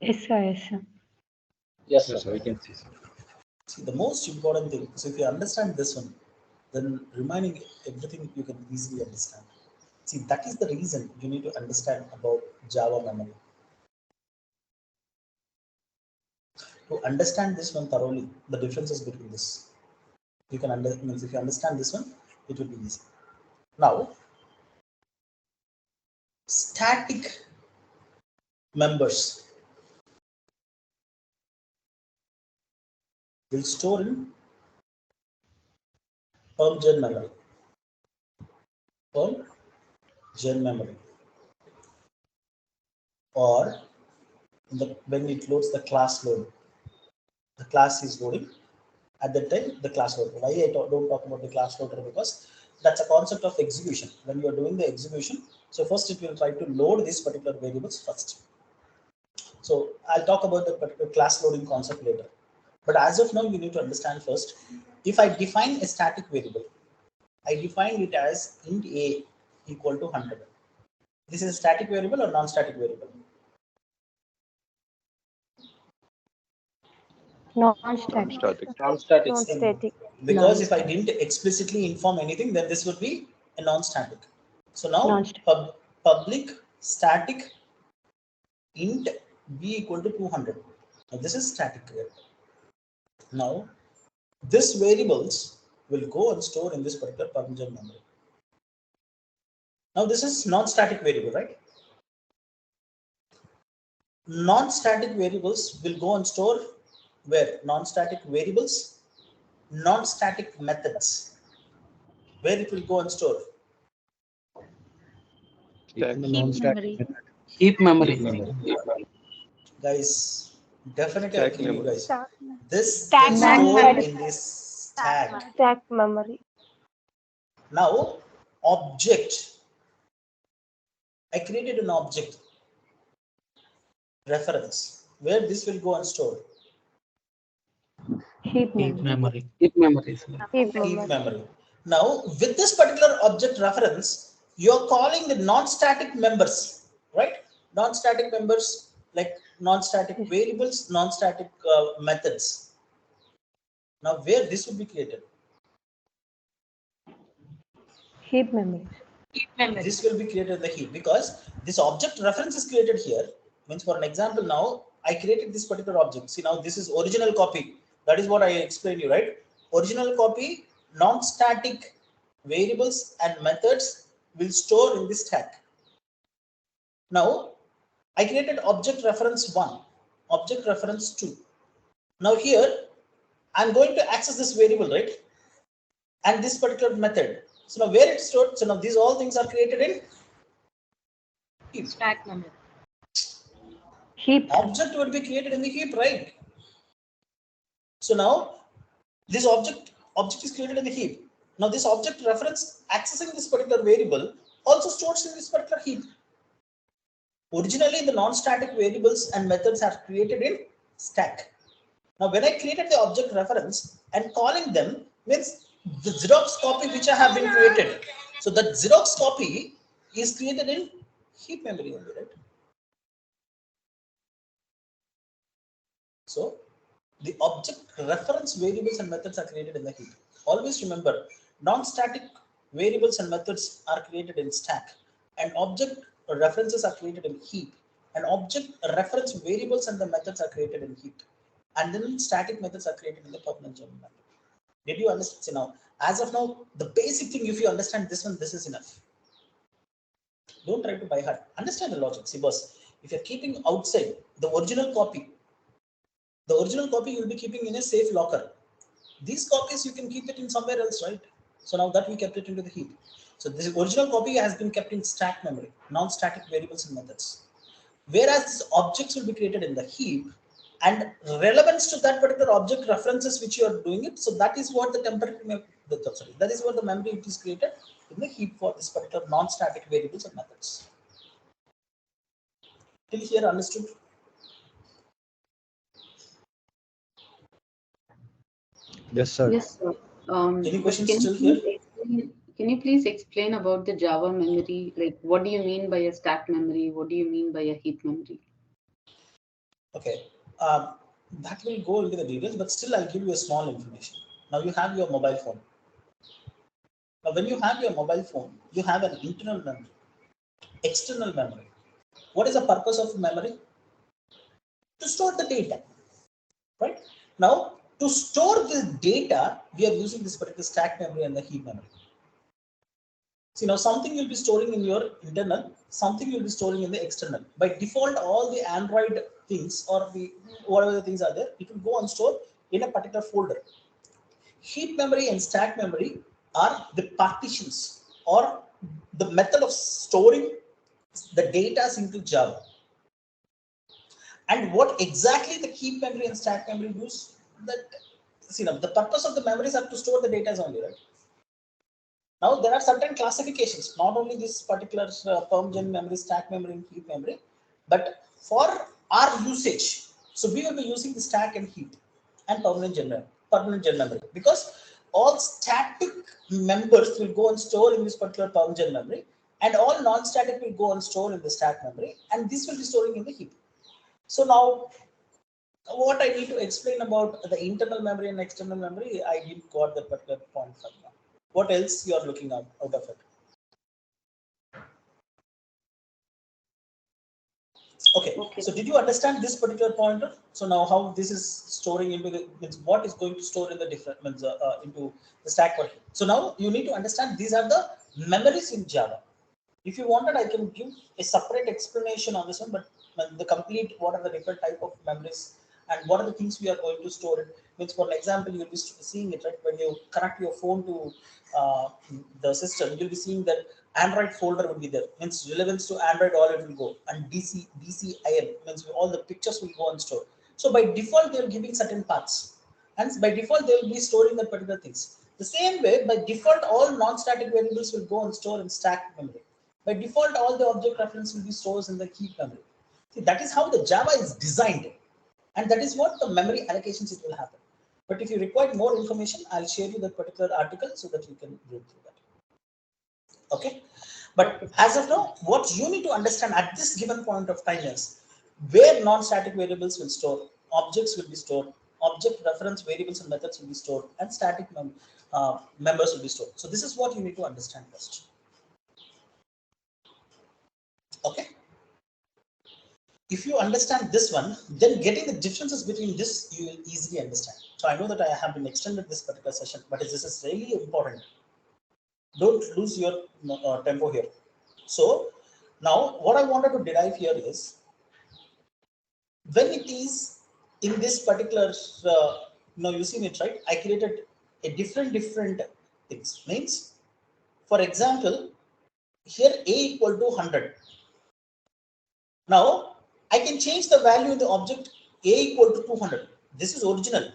Speaker 2: Yes, sir. Yes, sir.
Speaker 10: Yes, sir. We can see, sir.
Speaker 1: See, the most important thing is if you understand this one, then remaining everything you can easily understand. See, that is the reason you need to understand about Java memory. To understand this one thoroughly, the differences between this, you can understand. If you understand this one, it will be easy. Now, static members will store in perm memory. Perm memory, or when it loads the class load, the class is loading. At that time, the class loader. Why I don't talk about the class loader? Because that's a concept of execution. When you are doing the execution, so first it will try to load these particular variables first. So I'll talk about the particular class loading concept later. But as of now, you need to understand first. If I define a static variable, I define it as int a equal to 100. This is a static variable or non-static variable?
Speaker 2: Non-static.
Speaker 10: Non-static.
Speaker 9: Non-static.
Speaker 1: Because if I didn't explicitly inform anything, then this would be a non-static. So now public static int b equal to 200. Now this is static variable. Now this variables will go and store in this particular permission memory. Now this is non-static variable, right? Non-static variables will go and store where? Non-static variables, non-static methods. Where it will go and store?
Speaker 8: Heap memory.
Speaker 3: Heap memory.
Speaker 1: Guys, definitely I'll kill you guys. This
Speaker 9: Stack
Speaker 1: will store
Speaker 9: memory.
Speaker 1: in this stack.
Speaker 9: Stack memory.
Speaker 1: Now, object. I created an object reference where this will go and store.
Speaker 2: Heap
Speaker 3: memory. Heap memory.
Speaker 9: Heap
Speaker 1: Heap
Speaker 9: memory.
Speaker 1: memory. Now, with this particular object reference, you're calling the non-static members, right? Non-static members like non-static variables, non-static methods. Now, where this will be created?
Speaker 2: Heap memory.
Speaker 1: This will be created in the heap because this object reference is created here. Means for an example, now I created this particular object. See, now this is original copy. That is what I explained you, right? Original copy, non-static variables and methods will store in this stack. Now I created object reference 1, object reference 2. Now here I'm going to access this variable, right? And this particular method. So now where it's stored, so now these all things are created in heap.
Speaker 8: Stack memory.
Speaker 2: Heap.
Speaker 1: Object would be created in the heap, right? So now this object is created in the heap. Now this object reference accessing this particular variable also stores in this particular heap. Originally the non-static variables and methods are created in stack. Now when I created the object reference and calling them means the Xerox copy which I have been created. So that Xerox copy is created in heap memory only, right? So the object reference variables and methods are created in the heap. Always remember, non-static variables and methods are created in stack, and object references are created in heap, and object reference variables and the methods are created in heap, and then static methods are created in the permanent general memory. Did you understand? So now, as of now, the basic thing, if you understand this one, this is enough. Don't try to buy hard. Understand the logic. See, boss, if you're keeping outside the original copy you will be keeping in a safe locker. These copies you can keep it in somewhere else, right? So now that we kept it into the heap. So this original copy has been kept in stack memory, non-static variables and methods. Whereas these objects will be created in the heap, and relevance to that particular object references which you are doing it. So that is what the that is what the memory it is created in the heap for this particular non-static variables and methods. Till here understood?
Speaker 4: Yes, sir.
Speaker 12: Yes, sir.
Speaker 1: Any
Speaker 12: But
Speaker 1: questions
Speaker 12: can
Speaker 1: still
Speaker 12: you
Speaker 1: here?
Speaker 12: please explain, can you please explain about the Java memory? Like, what do you mean by a stack memory? What do you mean by a heap memory?
Speaker 1: Okay, that will go into the details, but still I'll give you a small information. Now you have your mobile phone. Now when you have your mobile phone, you have an internal memory, external memory. What is the purpose of memory? To store the data, right? Now to store the data, we are using this particular stack memory and the heap memory. See, now something you'll be storing in your internal, something you'll be storing in the external. By default, all the Android things or the whatever the things are there, it will go and store in a particular folder. Heap memory and stack memory are the partitions or the method of storing the data into Java. And what exactly the heap memory and stack memory use? That, see, now the purpose of the memories are to store the data only, right? Now there are certain classifications, not only this particular perm memory, stack memory, and heap memory, but for our usage, so we will be using the stack and heap and permanent gen memory, because all static members will go and store in this particular permanent memory, and all non-static will go and store in the stack memory, and this will be storing in the heap. So now, what I need to explain about the internal memory and external memory, I didn't got that particular point from now. What else you are looking out of it? Okay, so did you understand this particular pointer? So now how this is storing into the, what is going to store in the different into the stack part. So now you need to understand these are the memories in Java. If you wanted, I can give a separate explanation on this one, but the complete what are the different type of memories and what are the things we are going to store it. Means, for an example, you'll be seeing it, right? When you connect your phone to the system, you'll be seeing that Android folder will be there. Means relevance to Android, all it will go, and DCIM means all the pictures will go and store. So by default, they are giving certain paths, and by default, they will be storing that particular things. The same way, by default, all non-static variables will go and store in stack memory. By default, all the object reference will be stored in the heap memory. See, that is how the Java is designed, and that is what the memory allocations it will happen. But if you require more information, I'll share you that particular article so that you can read through that. Okay, but as of now, what you need to understand at this given point of time is where non-static variables will store, objects will be stored, object reference variables and methods will be stored, and static members will be stored. So this is what you need to understand first. Okay, if you understand this one, then getting the differences between this you will easily understand. So I know that I have been extended this particular session, but this is really important. Don't lose your tempo here. So now what I wanted to derive here is when it is in this particular now you seen it, right? I created a different things. Means, for example, here a equal to 100. Now I can change the value in the object a equal to 200. This is original,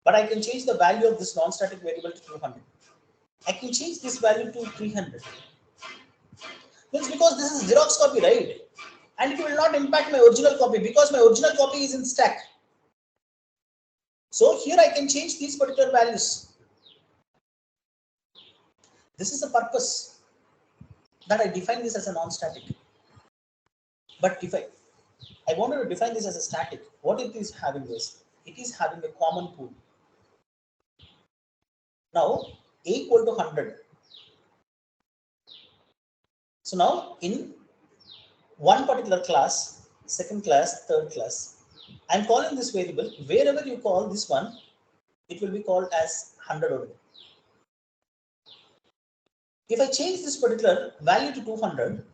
Speaker 1: but I can change the value of this non-static variable to 200. I can change this value to 300. Means, because this is Xerox copy, right? And it will not impact my original copy because my original copy is in stack. So here I can change these particular values. This is the purpose that I define this as a non-static. But if I wanted to define this as a static, what it is having is, it is having a common pool. Now, a equal to 100. So now in one particular class, second class, third class, I'm calling this variable. Wherever you call this one, it will be called as 100 only. If I change this particular value to 200,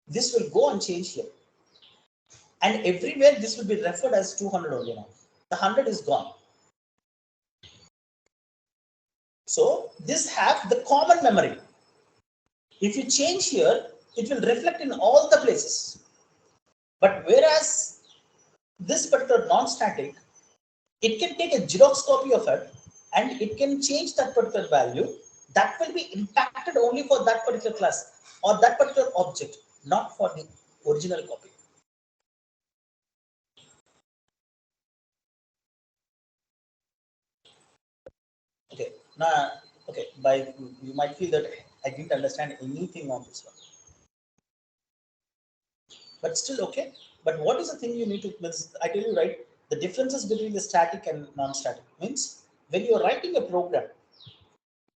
Speaker 1: this will go and change here. And everywhere this will be referred as 200 only now. The 100 is gone. So this have the common memory. If you change here, it will reflect in all the places. But whereas this particular non-static, it can take a Xerox copy of it and it can change that particular value. That will be impacted only for that particular class or that particular object, not for the original copy. Okay, now, okay, you might feel that I didn't understand anything on this one. But still okay. But what is the thing you need to, I tell you, right, the differences between the static and non-static means when you're writing a program,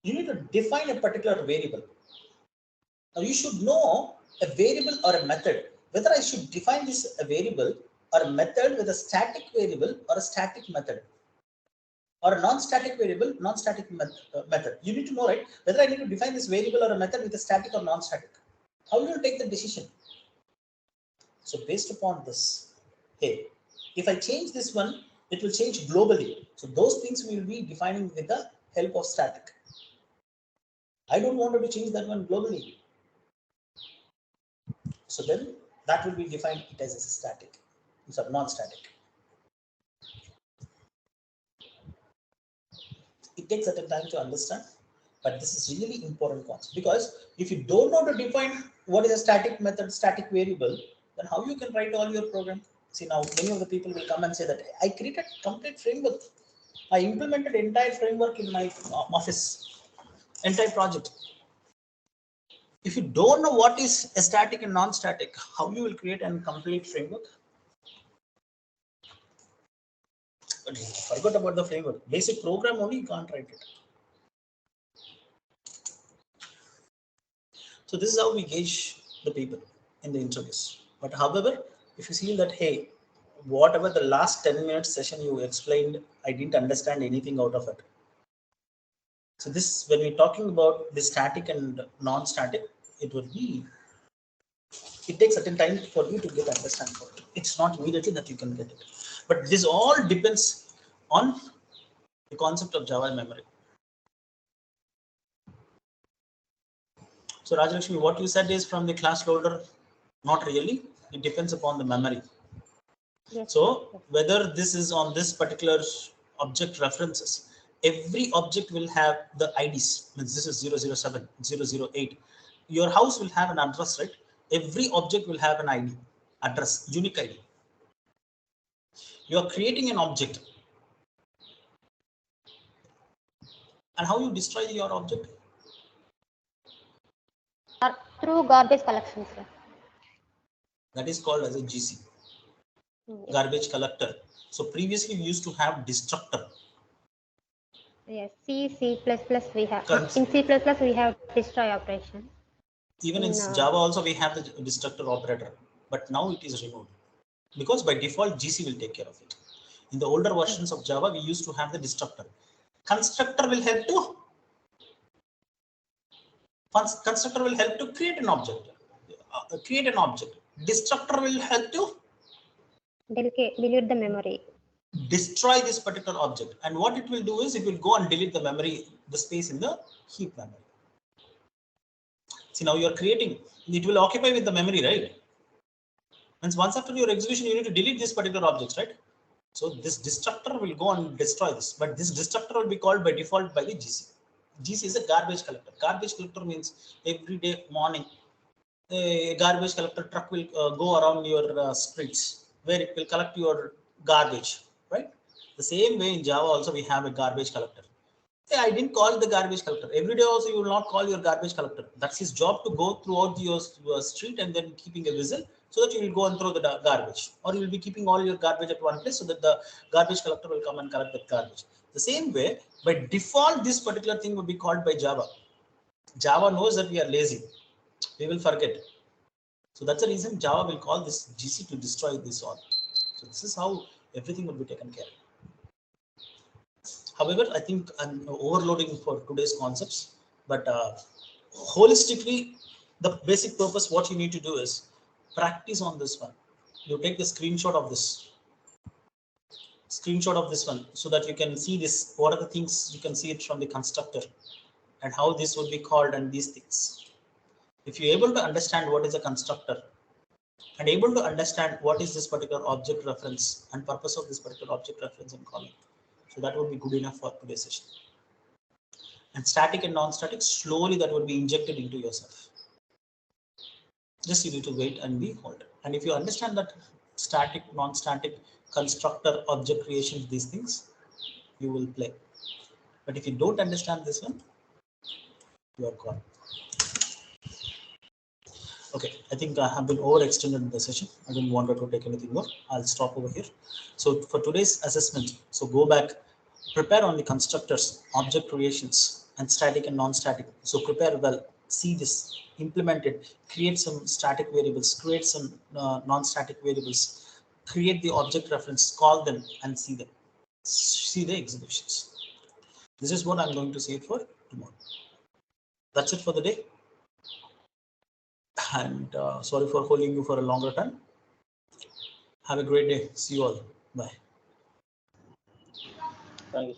Speaker 1: you need to define a particular variable. Now you should know a variable or a method, whether I should define this a variable or a method with a static variable or a static method or a non-static variable, non-static method. You need to know, right, whether I need to define this variable or a method with a static or non-static. How will you take the decision? So based upon this, hey, if I change this one, it will change globally. So those things we will be defining with the help of static. I don't want to change that one globally. So then that will be defined it as a static, so non-static. It takes certain time to understand, but this is really important concept, because if you don't know to define what is a static method, static variable, then how you can write all your program? See, now many of the people will come and say that I created complete framework. I implemented entire framework in my office, entire project. If you don't know what is a static and non-static, how you will create a complete framework? But forget about the framework. Basic program only you can't write it. So this is how we gauge the people in the interviews. But however, if you see that, hey, whatever the last 10 minutes session you explained, I didn't understand anything out of it. So this, when we're talking about the static and non-static, it takes certain time for you to get understand for it. It's not immediately that you can get it. But this all depends on the concept of Java memory. So Rajalakshmi, what you said is from the class loader, not really. It depends upon the memory.
Speaker 7: Yes.
Speaker 1: So whether this is on this particular object references, every object will have the IDs. Means this is 007, 008. Your house will have an address, right? Every object will have an ID, address, unique ID. You are creating an object. And how you destroy your object?
Speaker 7: Through garbage collection, sir.
Speaker 1: That is called as a GC, garbage collector. So previously we used to have destructor.
Speaker 7: Yes, C, C++ we have. In C++ we have destroy operation.
Speaker 1: Even in Java also we have the destructor operator, but now it is removed because by default GC will take care of it. In the older versions of Java, we used to have the destructor. Constructor will help to create an object. Destructor will help to
Speaker 7: delete the memory.
Speaker 1: Destroy this particular object. And what it will do is it will go and delete the memory, the space in the heap memory. See, now you are creating, it will occupy with the memory, right? And once after your execution, you need to delete this particular objects, right? So this destructor will go and destroy this, but this destructor will be called by default by the GC. GC is a garbage collector. Garbage collector means every day morning, a garbage collector truck will go around your streets where it will collect your garbage, right? The same way in Java also we have a garbage collector. Hey, I didn't call the garbage collector. Every day also you will not call your garbage collector. That's his job, to go throughout your street and then keeping a whistle so that you will go and throw the garbage, or you will be keeping all your garbage at one place so that the garbage collector will come and collect the garbage. The same way, by default, this particular thing will be called by Java. Java knows that we are lazy. We will forget. So that's the reason Java will call this GC to destroy this all. So this is how everything will be taken care of. However, I think I'm overloading for today's concepts, but holistically, the basic purpose, what you need to do is practice on this one. You take the screenshot of this one so that you can see this. What are the things you can see it from the constructor and how this would be called and these things. If you're able to understand what is a constructor and able to understand what is this particular object reference and purpose of this particular object reference and calling, so that would be good enough for today's session. And static and non-static, slowly that would be injected into yourself. Just you need to wait and be hold. And if you understand that static, non-static, constructor, object creation, these things, you will play. But if you don't understand this one, you are gone. Okay, I think I have been overextended in the session. I didn't want to take anything more. I'll stop over here. So for today's assessment, so go back, prepare on the constructors, object creations, and static and non-static. So prepare well, see this, implement it, create some static variables, create some non-static variables, create the object reference, call them and see them. See the executions. This is what I'm going to see it for tomorrow. That's it for the day. And sorry for holding you for a longer time. Have a great day. See you all. Bye.
Speaker 10: Thank you.